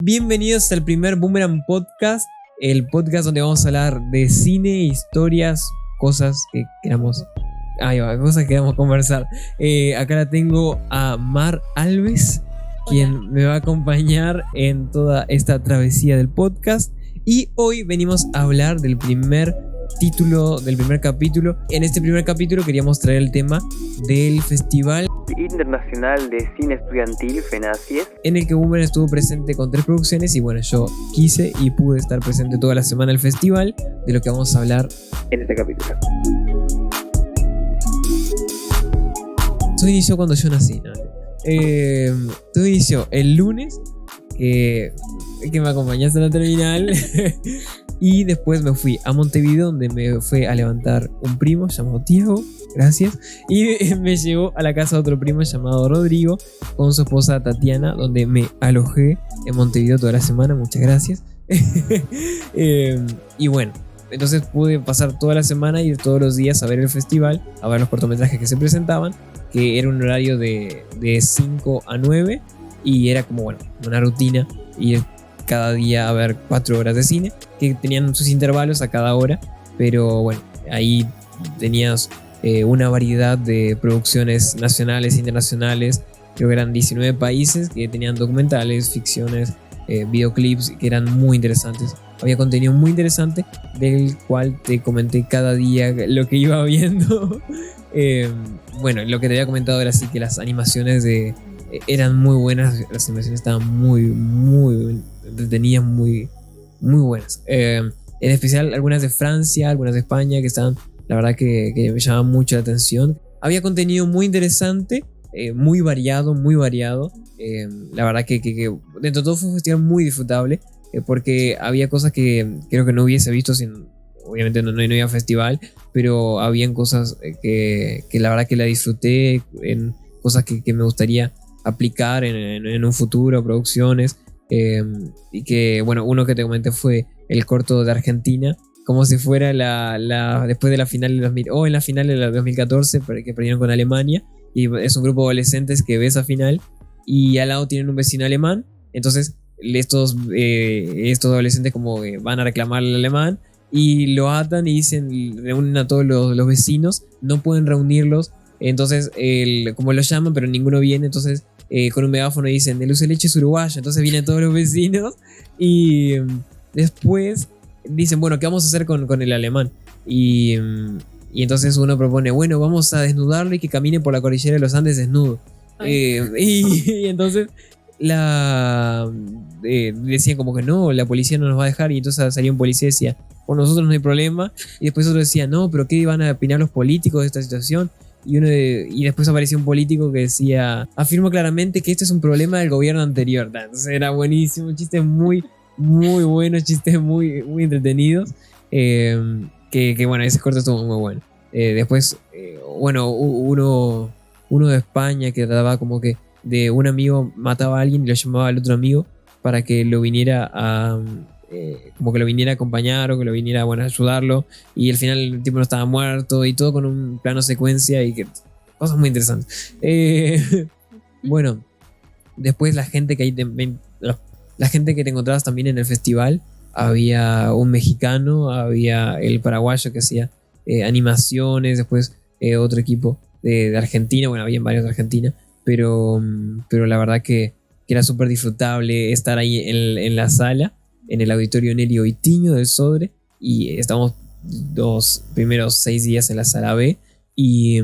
Bienvenidos al primer Boomerang Podcast, el podcast donde vamos a hablar de cine, historias, cosas que queramos. Cosas que queramos conversar. Acá la tengo a Mar Alves, quien me va a acompañar en toda esta travesía del podcast. Y hoy venimos a hablar del primer capítulo. En este primer capítulo queríamos traer el tema del Festival Internacional de Cine Estudiantil, FENACIES, en el que Boomerang estuvo presente con 3 producciones. Y bueno, yo quise y pude estar presente toda la semana del festival, de lo que vamos a hablar en este capítulo. Todo inició cuando yo nací, ¿no? Todo inició el lunes, que me acompañaste a la terminal. Y después me fui a Montevideo, donde me fue a levantar un primo llamado Tiago, gracias. Y me llevó a la casa de otro primo llamado Rodrigo, con su esposa Tatiana, donde me alojé en Montevideo toda la semana, muchas gracias. Y bueno, entonces pude pasar toda la semana y ir todos los días a ver el festival, a ver los cortometrajes que se presentaban, que era un horario de 5 a 9, y era como, bueno, una rutina ir cada día a ver 4 horas de cine, que tenían sus intervalos a cada hora, pero bueno, ahí tenías una variedad de producciones nacionales e internacionales. Creo que eran 19 países que tenían documentales, ficciones, videoclips que eran muy interesantes. Había contenido muy interesante del cual te comenté cada día lo que iba viendo. Bueno, lo que te había comentado era así que las animaciones eran muy buenas, las animaciones estaban muy entretenidas, muy buenas. En especial algunas de Francia, algunas de España, que estaban, la verdad que me llamaban mucho la atención. Había contenido muy interesante, muy variado. La verdad que dentro de todo fue un festival muy disfrutable, porque había cosas que creo que no hubiese visto sin... Obviamente no había festival, pero habían cosas que la verdad que la disfruté, en cosas que me gustaría aplicar en un futuro, producciones. Y que, bueno, uno que te comenté fue el corto de Argentina, como si fuera después de la final en la final de la 2014, que perdieron con Alemania, y es un grupo de adolescentes que ve esa final, y al lado tienen un vecino alemán. Entonces estos adolescentes como van a reclamar al alemán y lo atan y reúnen a todos los vecinos, no pueden reunirlos. Entonces, como lo llaman, pero ninguno viene. Entonces, con un megáfono dicen: el dulce de leche es uruguayo. Entonces vienen todos los vecinos. Y después dicen: bueno, ¿qué vamos a hacer con el alemán? Y entonces uno propone: bueno, vamos a desnudarlo y que camine por la cordillera de los Andes desnudo. Y entonces decían como que no, la policía no nos va a dejar. Y entonces salía un policía y decía: por nosotros no hay problema. Y después otro decía: no, pero ¿qué van a opinar los políticos de esta situación? Y después apareció un político que decía: afirmo claramente que este es un problema del gobierno anterior. Entonces era buenísimo, chistes muy buenos, chistes muy entretenidos. Que bueno, ese corto estuvo muy bueno. Después, bueno, uno de España que trataba como que de un amigo mataba a alguien y lo llamaba al otro amigo para que lo viniera como que lo viniera a acompañar o que lo viniera, bueno, a ayudarlo, y al final el tipo no estaba muerto, y todo con un plano secuencia y cosas muy interesantes. Bueno, después la gente que te encontrabas también en el festival, había un mexicano, había el paraguayo que hacía animaciones, después otro equipo de Argentina, bueno, había varios de Argentina, pero la verdad que era súper disfrutable estar ahí en la sala, en el auditorio Nelly Oitiño del Sodre, y estamos los primeros 6 días en la sala B, y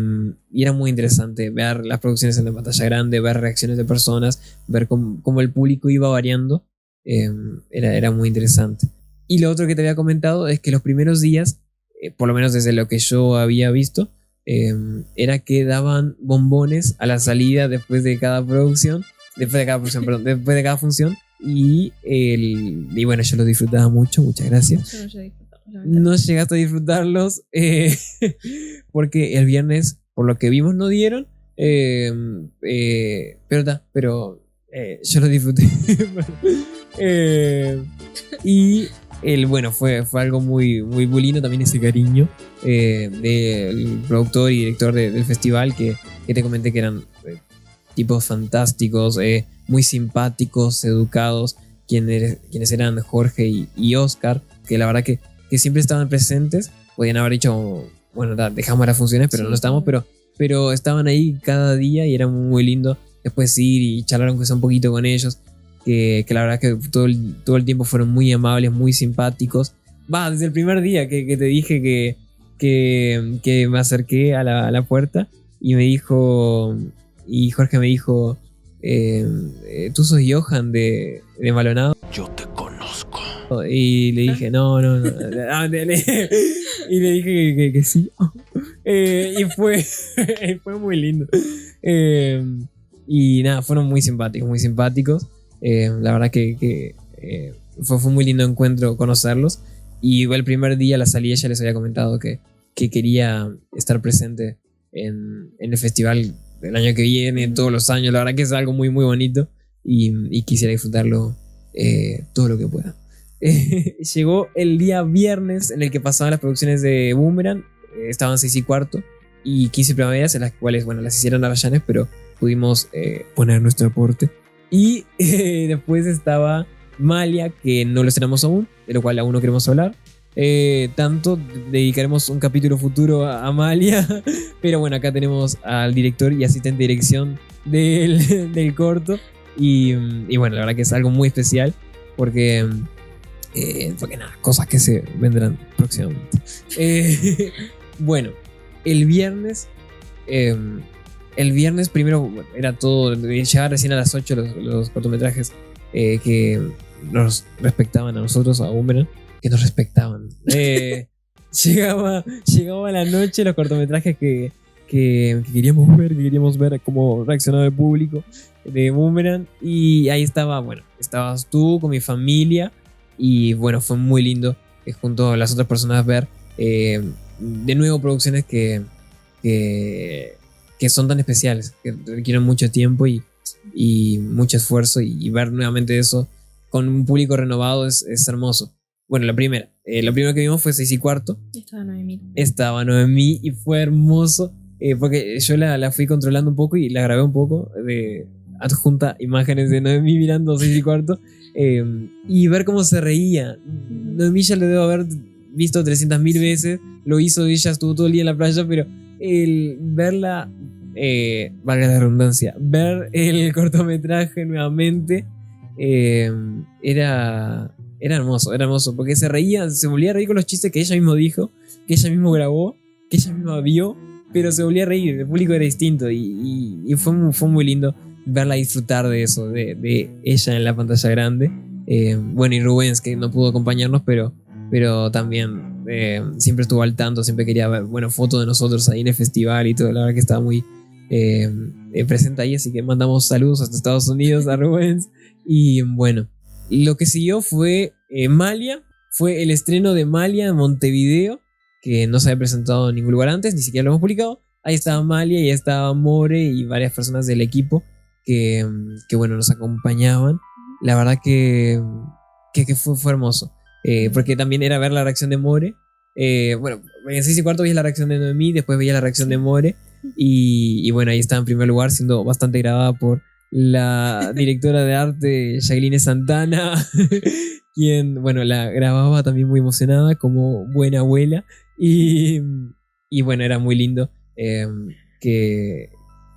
era muy interesante ver las producciones en la pantalla grande, ver reacciones de personas, ver cómo el público iba variando. Era muy interesante. Y lo otro que te había comentado es que los primeros días, por lo menos desde lo que yo había visto, era que daban bombones a la salida después de cada función. Y bueno, yo los disfrutaba mucho, muchas gracias. Yo no llegué a disfrutarlos. No llegaste a disfrutarlos, porque el viernes, por lo que vimos, no dieron. Pero yo los disfruté. Y bueno, fue algo muy lindo también, ese cariño del productor y director del festival, que te comenté que eran tipos fantásticos, muy simpáticos, educados, quienes eran Jorge y Oscar, que la verdad que siempre estaban presentes. Podían haber dicho, bueno, dejamos las funciones, pero Sí. no estamos, pero estaban ahí cada día y era muy lindo después ir y charlar aunque sea un poquito con ellos, que la verdad que todo el tiempo fueron muy amables, muy simpáticos. Desde el primer día que te dije que me acerqué a la puerta y me dijo, y Jorge me dijo, tú sos Johan de Maldonado. Yo te conozco. Y le dije, no. Y le dije que sí. Y fue muy lindo. Y nada, fueron muy simpáticos, muy simpáticos. La verdad que fue muy lindo encuentro conocerlos. Y el primer día a la salida ya les había comentado que quería estar presente en el festival del año que viene, todos los años. La verdad que es algo muy, muy bonito y quisiera disfrutarlo todo lo que pueda. Llegó el día viernes en el que pasaban las producciones de Boomerang. Estaban 6:15 y 15 primaveras, en las cuales, bueno, las hicieron a Rayanes, pero pudimos poner nuestro aporte. Y después estaba Malia, que no lo estrenamos aún, de lo cual aún no queremos hablar. Tanto dedicaremos un capítulo futuro a Malia, pero bueno, acá tenemos al director y asistente de dirección del corto. Y bueno, la verdad que es algo muy especial porque nada, cosas que se vendrán próximamente. Bueno, el viernes primero era todo, llegar recién a las 8 los cortometrajes que nos respectaban a nosotros, a Boomerang, que nos respectaban. Llegaba a la noche los cortometrajes que queríamos ver cómo reaccionaba el público de Boomerang, y ahí estabas tú con mi familia, y bueno, fue muy lindo junto a las otras personas ver de nuevo producciones que son tan especiales, que requieren mucho tiempo y mucho esfuerzo, y ver nuevamente eso con un público renovado es hermoso. Bueno, lo primero que vimos fue 6:15. Estaba Noemí y fue hermoso, porque yo la fui controlando un poco y la grabé un poco, de adjunta imágenes de Noemí mirando 6:15, y ver cómo se reía. Noemí ya lo debo haber visto 300.000 veces, lo hizo, ella estuvo todo el día en la playa, pero el verla, valga la redundancia, ver el cortometraje nuevamente, era hermoso, porque se reía, se volvía a reír con los chistes que ella misma dijo, que ella misma grabó, que ella misma vio, pero se volvía a reír, el público era distinto, y fue muy lindo verla disfrutar de eso, de ella en la pantalla grande. Bueno, y Rubens, que no pudo acompañarnos, pero también siempre estuvo al tanto, siempre quería ver, bueno, fotos de nosotros ahí en el festival y todo. La verdad que estaba muy presente ahí, así que mandamos saludos hasta Estados Unidos a Rubens. Y bueno, lo que siguió fue Malia, fue el estreno de Malia en Montevideo, que no se había presentado en ningún lugar antes, ni siquiera lo hemos publicado. Ahí estaba Malia y ahí estaba More y varias personas del equipo que bueno, nos acompañaban. La verdad que fue hermoso, porque también era ver la reacción de More. Bueno, en 6:15 veía la reacción de Noemí, después veía la reacción de More, y bueno, ahí estaba en primer lugar, siendo bastante grabada por la directora de arte Jacqueline Santana, quien, bueno, la grababa también muy emocionada como buena abuela, y bueno, era muy lindo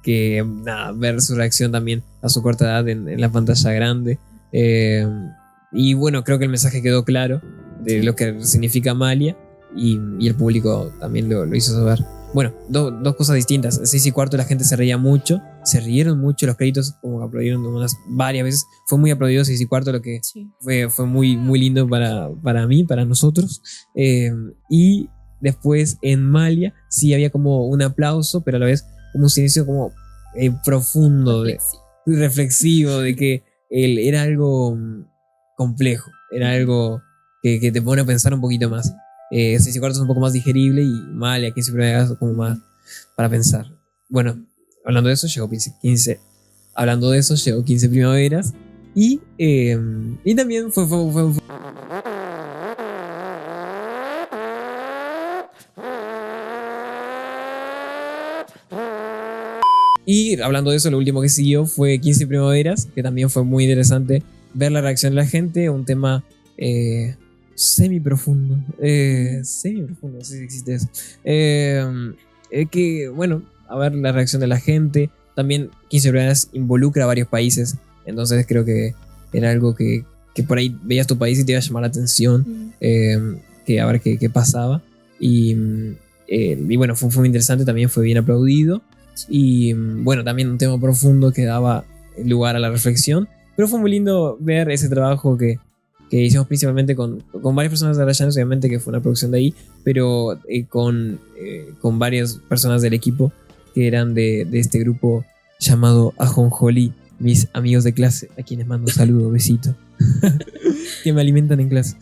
que nada, ver su reacción también a su corta edad en la pantalla grande. Y bueno, creo que el mensaje quedó claro de lo que significa Malia, y el público también lo hizo saber. Bueno, dos cosas distintas. En 6:15 la gente se reía mucho, se rieron mucho, los créditos como aplaudieron varias veces. Fue muy aplaudido 6:15, lo que Sí. fue muy, muy lindo para mí, para nosotros. Y después en Malia sí había como un aplauso, pero a la vez como un silencio como profundo, reflexivo, de que era algo complejo, era algo que te pone a pensar un poquito más. 6:15 es un poco más digerible, y Malia 15 primaveras como más para pensar. Bueno, hablando de eso, llegó 15. Hablando de eso, llegó 15 primaveras. Y también fue. Y hablando de eso, lo último que siguió fue 15 primaveras, que también fue muy interesante ver la reacción de la gente, un tema semi-profundo, no sé si existe eso, que bueno, a ver la reacción de la gente. También 15 Primaveras involucra a varios países, entonces creo que era algo que por ahí veías tu país y te iba a llamar la atención, que a ver qué pasaba. Y bueno, fue muy interesante, también fue bien aplaudido. Y bueno, también un tema profundo que daba lugar a la reflexión. Pero fue muy lindo ver ese trabajo que hicimos principalmente con varias personas de Arayanes, obviamente que fue una producción de ahí, pero con varias personas del equipo que eran de este grupo llamado Ajonjolí, mis amigos de clase, a quienes mando saludos, besitos, que me alimentan en clase.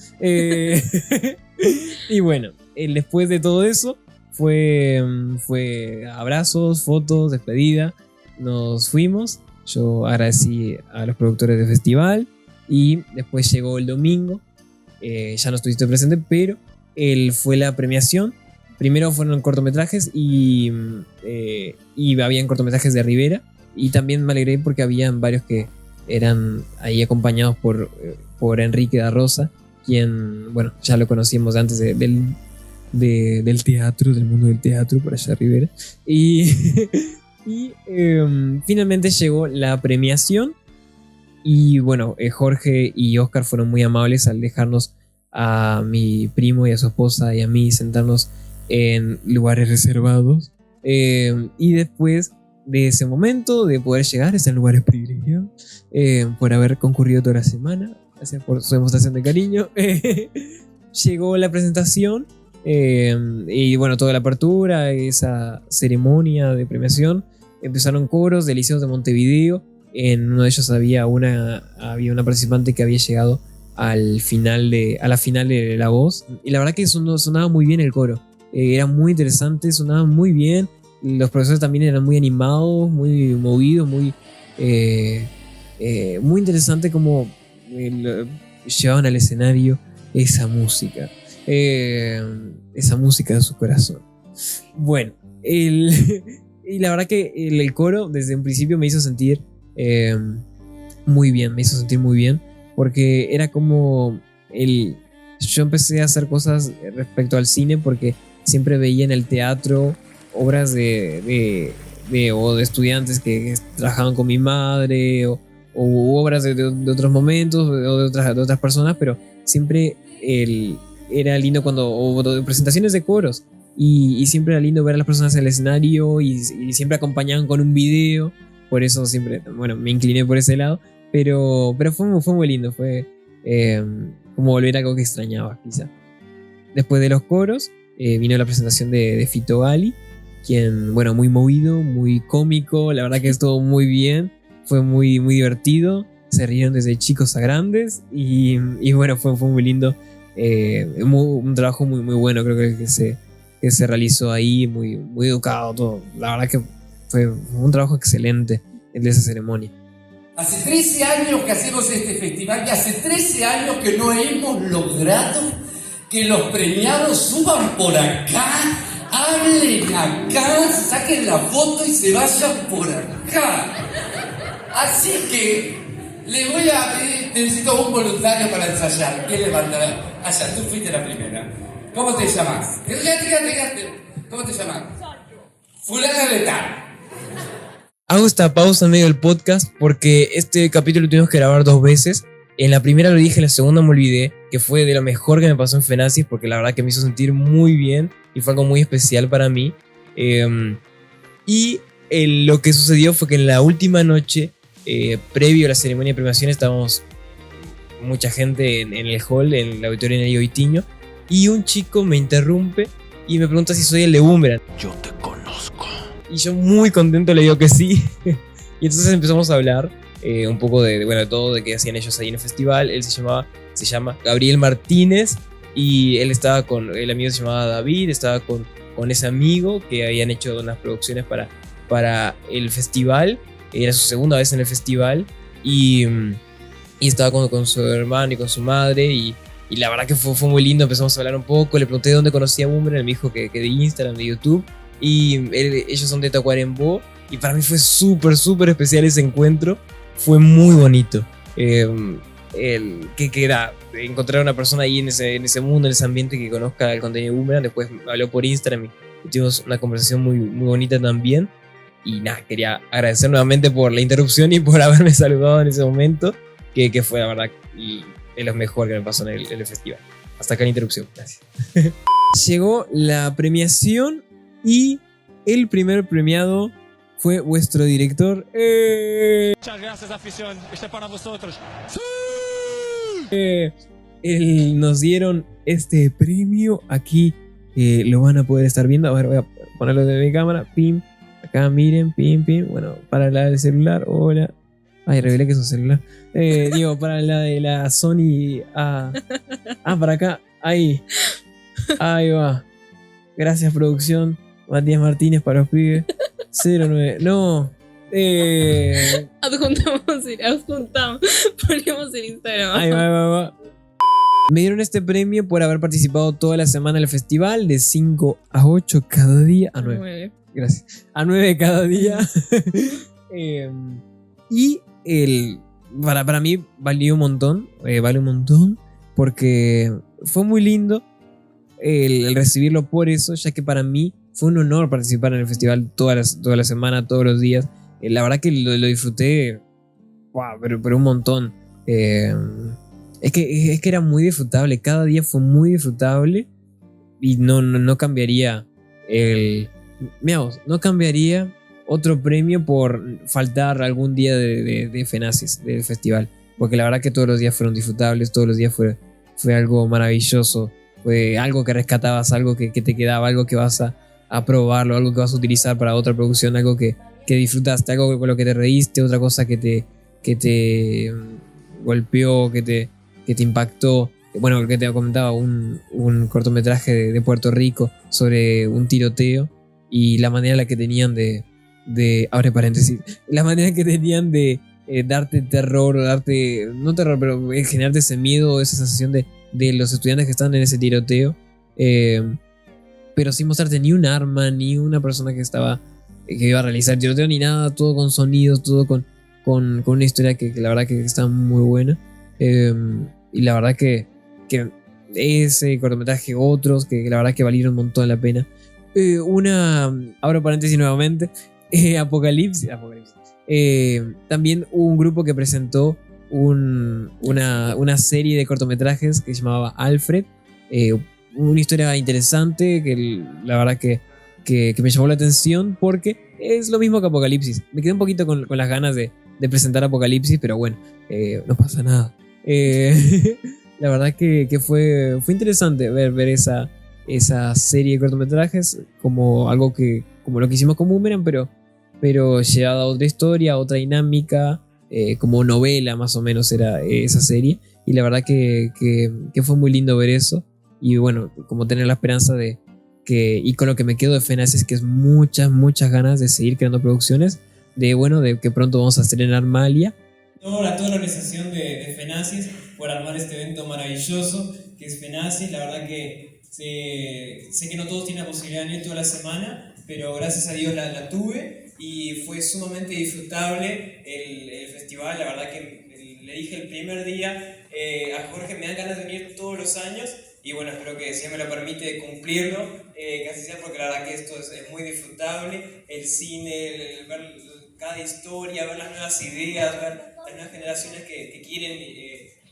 Y bueno, después de todo eso fue abrazos, fotos, despedida, nos fuimos. Yo agradecí a los productores del festival y después llegó el domingo. Ya no estuviste presente, pero fue la premiación. Primero fueron cortometrajes y habían cortometrajes de Rivera. Y también me alegré porque habían varios que eran ahí acompañados por Enrique da Rosa, quien, bueno, ya lo conocíamos antes del teatro, del mundo del teatro, por allá de Rivera. Y finalmente llegó la premiación. Y bueno, Jorge y Oscar fueron muy amables al dejarnos a mi primo y a su esposa y a mí sentarnos en lugares reservados. Y después de ese momento de poder llegar a esos lugares privilegiados, por haber concurrido toda la semana, gracias por su demostración de cariño, llegó la presentación. Y bueno, toda la apertura, esa ceremonia de premiación, empezaron coros de liceos de Montevideo. En uno de ellos había una participante que había llegado a la final de La Voz, y la verdad que sonaba muy bien el coro, era muy interesante, sonaba muy bien. Los profesores también eran muy animados, muy movidos, muy interesante como llevaban al escenario esa música de su corazón. Bueno, y la verdad que el coro desde un principio me hizo sentir muy bien, porque era como yo empecé a hacer cosas respecto al cine porque siempre veía en el teatro obras de estudiantes que trabajaban con mi madre, o obras de otros momentos o de otras personas, pero siempre era lindo o de presentaciones de coros, y siempre era lindo ver a las personas en el escenario y siempre acompañaban con un video. Por eso siempre, bueno, me incliné por ese lado, pero fue muy lindo, fue como volver a algo que extrañaba quizá. Después de los coros vino la presentación de Fito Gali, quien, bueno, muy movido, muy cómico, la verdad que estuvo muy bien, fue muy, muy divertido, se rieron desde chicos a grandes y bueno, fue muy lindo, un trabajo muy, muy bueno, creo que se realizó ahí, muy, muy educado todo, la verdad que fue un trabajo excelente el de esa ceremonia. Hace 13 años que hacemos este festival y hace 13 años que no hemos logrado que los premiados suban por acá, hablen acá, saquen la foto y se vayan por acá. Así que le voy a pedir, necesito un voluntario para ensayar. ¿Quién levantará? Allá, tú fuiste la primera. ¿Cómo te llamas? Quédate. ¿Cómo te llamas? Fulana de tal. Hago esta pausa en medio del podcast porque este capítulo lo tuvimos que grabar 2 veces. En la primera lo dije, en la segunda me olvidé, que fue de lo mejor que me pasó en FENACIS, porque la verdad que me hizo sentir muy bien y fue algo muy especial para mí. Lo que sucedió fue que en la última noche, previo a la ceremonia de premiación, estábamos mucha gente en el hall, en el auditorio Nerio Vitiño, y un chico me interrumpe y me pregunta si soy el de Boomerang. Yo te conozco. Y yo muy contento le digo que sí. Y entonces empezamos a hablar un poco de todo, de qué hacían ellos ahí en el festival. Él se llama Gabriel Martínez, y él estaba el amigo se llamaba David, estaba con ese amigo que habían hecho unas producciones para el festival. Era su segunda vez en el festival, y estaba con su hermano y con su madre, y la verdad que fue muy lindo. Empezamos a hablar un poco, le pregunté de dónde conocía a Boomerang, él me dijo que de Instagram, de YouTube, y ellos son de Tacuarembó, y para mí fue súper, súper especial ese encuentro, fue muy bonito. que era encontrar a una persona ahí en ese mundo, en ese ambiente que conozca el contenido de Boomerang. Después me habló por Instagram y tuvimos una conversación muy, muy bonita también. Y nada, quería agradecer nuevamente por la interrupción y por haberme saludado en ese momento, que fue la verdad lo mejor que me pasó en el festival. Hasta acá la interrupción, gracias. Llegó la premiación y el primer premiado fue vuestro director. Muchas gracias, afición. Este es para vosotros. Nos dieron este premio. Aquí lo van a poder estar viendo. A ver, voy a ponerlo de mi cámara. Pim. Acá miren, pim, pim. Bueno, para la del celular, hola. Ay, revelé que es un celular. Digo, para la de la Sony. Para acá. Ahí va. Gracias, producción. Matías Martínez para los pibes. 09. No. Adjuntamos. Ponemos el Instagram. Ahí va. Me dieron este premio por haber participado toda la semana en el festival, de 5 a 8 cada día. A 9. Gracias. A 9 cada día. Y para mí valió un montón. Vale un montón. Porque fue muy lindo el recibirlo por eso, ya que para mí fue un honor participar en el festival toda la semana, todos los días. La verdad que lo disfruté, wow, pero un montón. Es que era muy disfrutable, cada día fue muy disfrutable y no cambiaría no cambiaría otro premio por faltar algún día de FENACIES, del festival, porque la verdad que todos los días fueron disfrutables, todos los días fue algo maravilloso, fue algo que rescatabas, algo que te quedaba, algo que vas a probarlo, algo que vas a utilizar para otra producción, algo que disfrutaste, algo con lo que te reíste, otra cosa que te golpeó, que te impactó. Bueno, lo que te comentaba, un cortometraje de Puerto Rico sobre un tiroteo y la manera en la que tenían de abre paréntesis, la manera que tenían de darte terror, no terror, pero generarte ese miedo, esa sensación de los estudiantes que están en ese tiroteo, pero sin mostrarte ni un arma, ni una persona que iba a realizar el tiroteo, ni nada, todo con sonidos, todo con una historia que la verdad que está muy buena. Y la verdad que ese cortometraje, otros que la verdad que valieron un montón la pena. Abro paréntesis nuevamente, Apocalipsis. También hubo un grupo que presentó una serie de cortometrajes que se llamaba Alfred, una historia interesante que la verdad que me llamó la atención porque es lo mismo que Apocalipsis. Me quedé un poquito con las ganas de presentar Apocalipsis, pero bueno, no pasa nada. La verdad que fue interesante ver esa serie de cortometrajes como algo como lo que hicimos con Boomerang, pero llevado a otra historia, a otra dinámica, como novela más o menos era esa serie, y la verdad que fue muy lindo ver eso, y bueno, como tener la esperanza y con lo que me quedo de FENACIES, que es muchas ganas de seguir creando producciones, de que pronto vamos a estrenar Malia. A toda la organización de FENACIES por armar este evento maravilloso que es FENACIES. La verdad que sé que no todos tienen la posibilidad de ir toda la semana, pero gracias a Dios la tuve y fue sumamente disfrutable el festival. La verdad que le dije el primer día a Jorge, me dan ganas de venir todos los años y bueno, espero que si él me lo permite cumplirlo, que así sea, porque la verdad que esto es muy disfrutable, el cine, ver cada historia, ver las nuevas ideas, ver las nuevas generaciones que quieren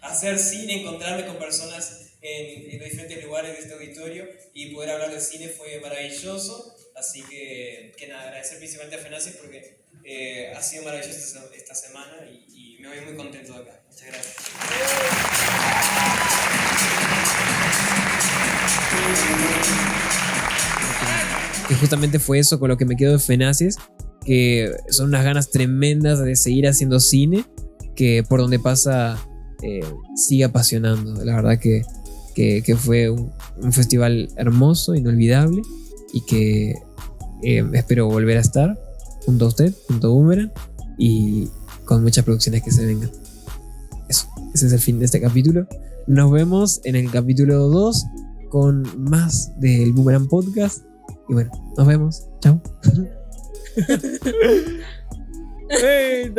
hacer cine, encontrarme con personas en los diferentes lugares de este auditorio y poder hablar de cine fue maravilloso. Así que nada, agradecer principalmente a FENACIES porque ha sido maravilloso esta semana y me voy muy contento de acá. Muchas gracias. Que justamente fue eso con lo que me quedo de FENACIES, que son unas ganas tremendas de seguir haciendo cine, que por donde pasa sigue apasionando. La verdad que fue un festival hermoso, inolvidable, y que espero volver a estar junto a usted, junto a Boomerang, y con muchas producciones que se vengan. Ese es el fin de este capítulo. Nos vemos en el capítulo 2 con más del Boomerang Podcast. Y bueno, nos vemos. Chao. Hey,